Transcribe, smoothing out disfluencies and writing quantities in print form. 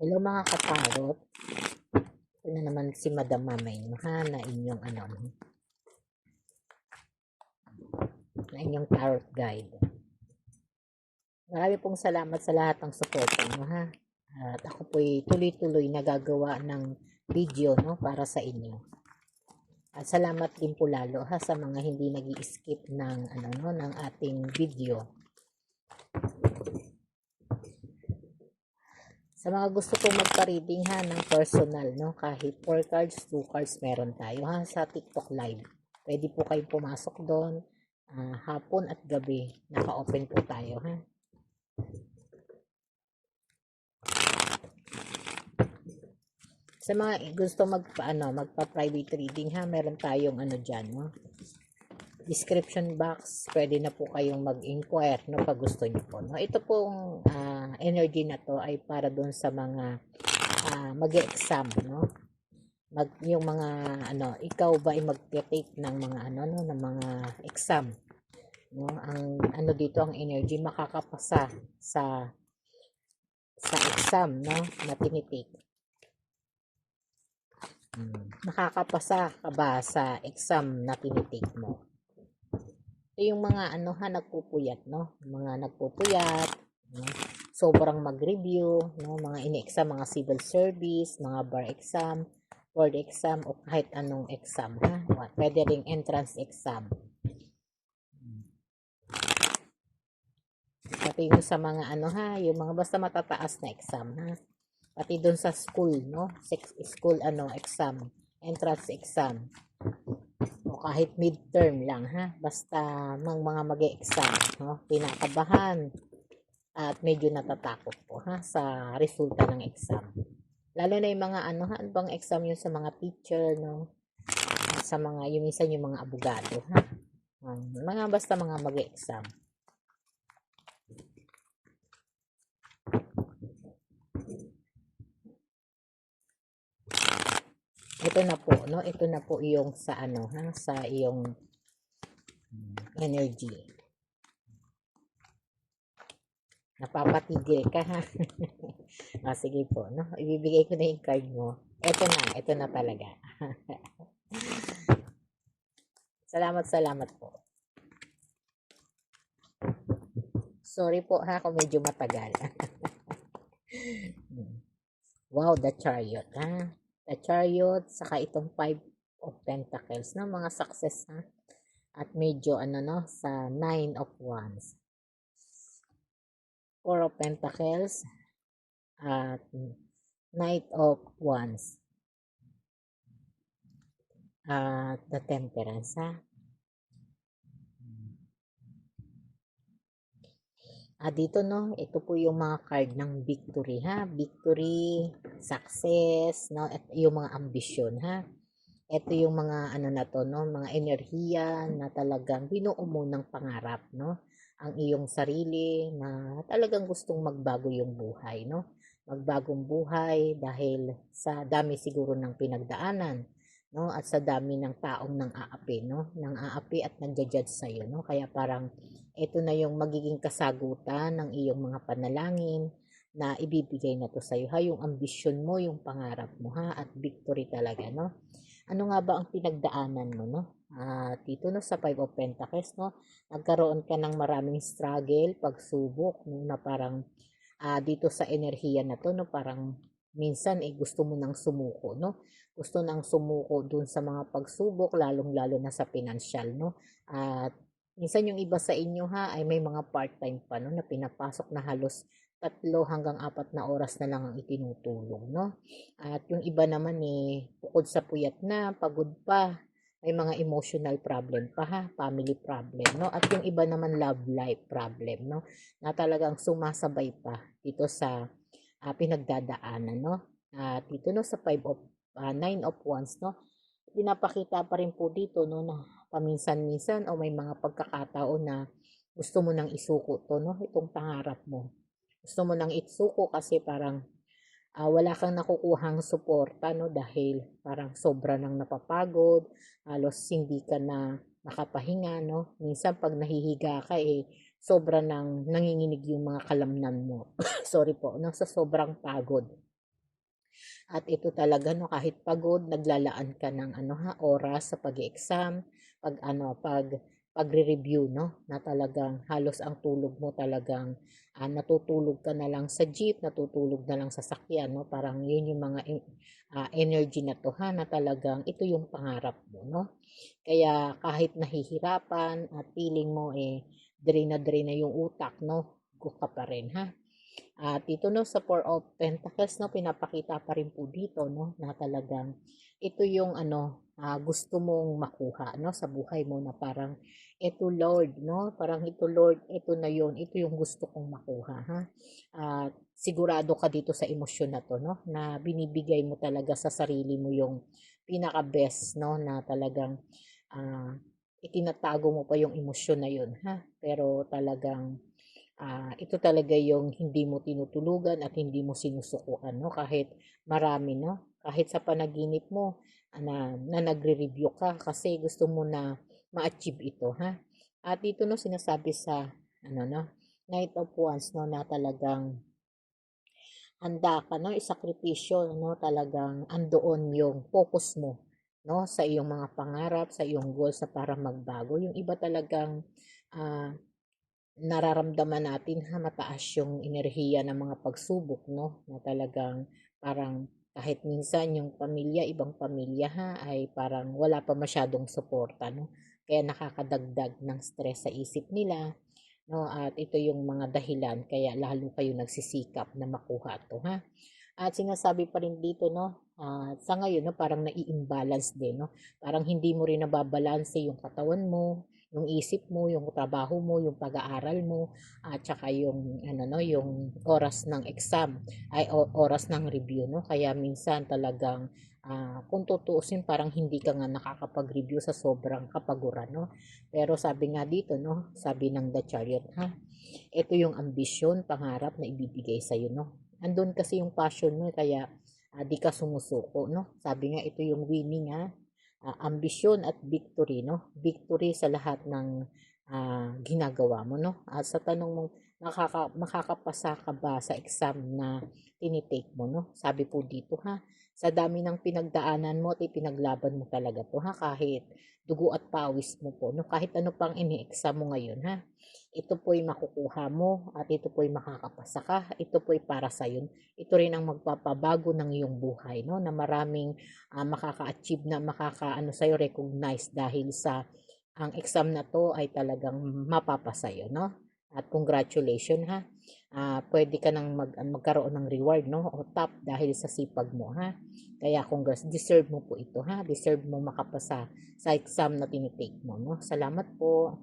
Hello mga kaparot. Ito na naman si Madam Mamay nyo ha, na inyong na inyong tarot guide. Marami pong salamat sa lahat ng suporta nyo ha. At ako po'y tuloy-tuloy nagagawa ng video no, para sa inyo. At salamat din po lalo ha sa mga hindi nag-i-skip ng ng ating video. Sa mga gusto kong magpa-reading ha ng personal, no, kahit 4 cards, 2 cards meron tayo ha sa TikTok live. Pwede po kayong pumasok doon, hapon at gabi. Naka-open po tayo ha. Sa mga gusto magpa-private reading ha, meron tayong diyan, no. Description box, pwede na po kayong mag-inquire no pag gusto niyo po, no. Ito pong energy na to ay para doon sa mga mag-exam, no. Yung mga ikaw ba ay mag-take ng mga ng mga exam, no. Ang dito ang energy makakapasa sa exam, no, na tinitake. Nakakapasa ka ba sa exam na tinitake mo? Ito yung mga nagpupuyat, no? Mga nagpupuyat, no? Sobrang mag-review, no? Mga ini-exam, mga civil service, mga bar exam, board exam, o kahit anong exam, ha? Pwede ring entrance exam. Pati yung sa mga yung mga basta matataas na exam, ha? Pati doon sa school, no? School exam, entrance exam. O kahit midterm lang, ha? Basta mga mag-e-exam, no? Pinakabahan at medyo natatakot po, ha, sa resulta ng exam. Lalo na yung mga bang exam yun sa mga teacher, no? Sa mga yung minsan yung mga abogado, ha? Mga basta mga mag-e-exam. Ito na po, no? Ito na po yung sa sa iyong energy. Napapatigil ka ha. Sige po, no? Ibibigay ko na yung card mo. Ito na talaga. Salamat po. Sorry po ha kung medyo matagal. Wow, the Chariot ha. The Chariot, saka itong 5 of Pentacles, no? Mga success ha. At medyo sa 9 of Wands. 4 of Pentacles at Knight of Wands at the Temperance ha. Dito no, ito po yung mga card ng victory ha. Victory, success, no, at yung mga ambisyon ha. Ito yung mga na to, no, mga enerhiya na talagang binuo mo ng pangarap, no. Ang iyong sarili na talagang gustong magbago yung buhay, no. Magbagong buhay dahil sa dami siguro ng pinagdaanan, no, at sa dami ng taong nang aapi, no, nang aapi at nagja-judge sa iyo, no. Kaya parang ito na yung magiging kasagutan ng iyong mga panalangin na ibibigay na to sa iyo ha, yung ambisyon mo, yung pangarap mo ha, at victory talaga, no. Ano nga ba ang pinagdaanan mo, no? Dito no sa 5 of Pentacles, no, nagkaroon ka ng maraming struggle, pagsubok, no, na parang dito sa enerhiya na to, no, parang minsan gusto mo nang sumuko, no? Gusto nang sumuko dun sa mga pagsubok, lalong-lalo na sa financial, no? At minsan yung iba sa inyo ha ay may mga part-time pa, no, na pinapasok na halos 3 hanggang 4 na oras na lang ang itinutulong, no? At yung iba naman bukod sa puyat na, pagod pa, may mga emotional problem pa ha, family problem, no? At yung iba naman love life problem, no? Na talagang sumasabay pa dito sa pinagdadaanan, no? At dito no sa 9 of Wands, no? Pinapakita pa rin po dito, no, na paminsan-minsan o may mga pagkakataon na gusto mo nang isuko to, no? Itong pangarap mo. Gusto mo nang isuko kasi parang wala kang nakukuhang suporta, no, dahil parang sobra nang napapagod, halos hindi ka na nakapahinga, no. Minsan pag nahihiga ka sobra nang nanginginig yung mga kalamnan mo. Sorry po, no, sa sobrang pagod. At ito talaga, no, kahit pagod, naglalaan ka ng ano ha, oras sa pag-exam, pagre-review, no, na talagang halos ang tulog mo talagang natutulog ka na lang sa jeep, natutulog na lang sa sakyan, no, parang yun yung mga energy na to ha, na talagang ito yung pangarap mo, no. Kaya kahit nahihirapan at feeling mo drain na yung utak, no, go ka pa rin ha. At dito, no, sa Four of Pentacles, no, pinapakita pa rin po dito, no, na talagang ito yung gusto mong makuha, no, sa buhay mo, na parang ito Lord, no, parang ito Lord, ito na yon, ito yung gusto kong makuha, ha. At sigurado ka dito sa emosyon na to, no, na binibigay mo talaga sa sarili mo yung pinaka best, no, na talagang itinatago mo pa yung emosyon na yun, ha. Pero talagang ito talaga yung hindi mo tinutulugan at hindi mo sinusukuan, no? Kahit marami, no? Kahit sa panaginip mo, na nagre-review ka kasi gusto mo na ma-achieve ito, ha? At dito, no, sinasabi sa, no, Knight of Wands, no, na talagang handa ka, no, isakripisyo, no, talagang andoon yung focus mo, no, sa iyong mga pangarap, sa iyong goals na para magbago. Yung iba talagang, ah, nararamdaman natin ha, mataas yung enerhiya ng mga pagsubok, no, na talagang parang kahit minsan yung pamilya, ibang pamilya ha, ay parang wala pa masyadong suporta, no, kaya nakakadagdag ng stress sa isip nila, no, at ito yung mga dahilan kaya lalo kayo nagsisikap na makuha to ha. At sinasabi pa rin dito, no, sa ngayon, no, parang nai-imbalance din, no? Parang hindi mo rin nababalanse yung katawan mo, yung isip mo, yung trabaho mo, yung pag-aaral mo, at saka yung, no, yung oras ng exam, oras ng review, no? Kaya minsan talagang, kung tutuusin, parang hindi ka nga nakakapag-review sa sobrang kapaguran, no? Pero sabi nga dito, no, sabi ng The Chariot, ha, ito yung ambisyon, pangarap na ibibigay sa'yo, no? Andun kasi yung passion mo, kaya di ka sumusuko, no? Sabi nga, ito yung winning, ambisyon at victory, no? Victory sa lahat ng ginagawa mo, no? At sa tanong mong makakapasa ka ba sa exam na tinitake mo, no? Sabi po dito, ha, sa dami ng pinagdaanan mo at ipinaglaban mo talaga to, ha, kahit dugo at pawis mo po, no? Kahit ano pang ini-exam mo ngayon, ha, ito po'y makukuha mo at ito po'y makakapasa ka. Ito po'y para sa yun. Ito rin ang magpapabago ng iyong buhay, no? Na maraming makaka-achieve na makakaano sa'yo, recognize dahil sa ang exam na to ay talagang mapapasa yun, no? At congratulations, ha. Pwede ka nang magkaroon ng reward, no? O top dahil sa sipag mo, ha. Kaya congrats, deserve mo po ito, ha. Deserve mo makapasa sa exam na tinitake mo, no? Salamat po.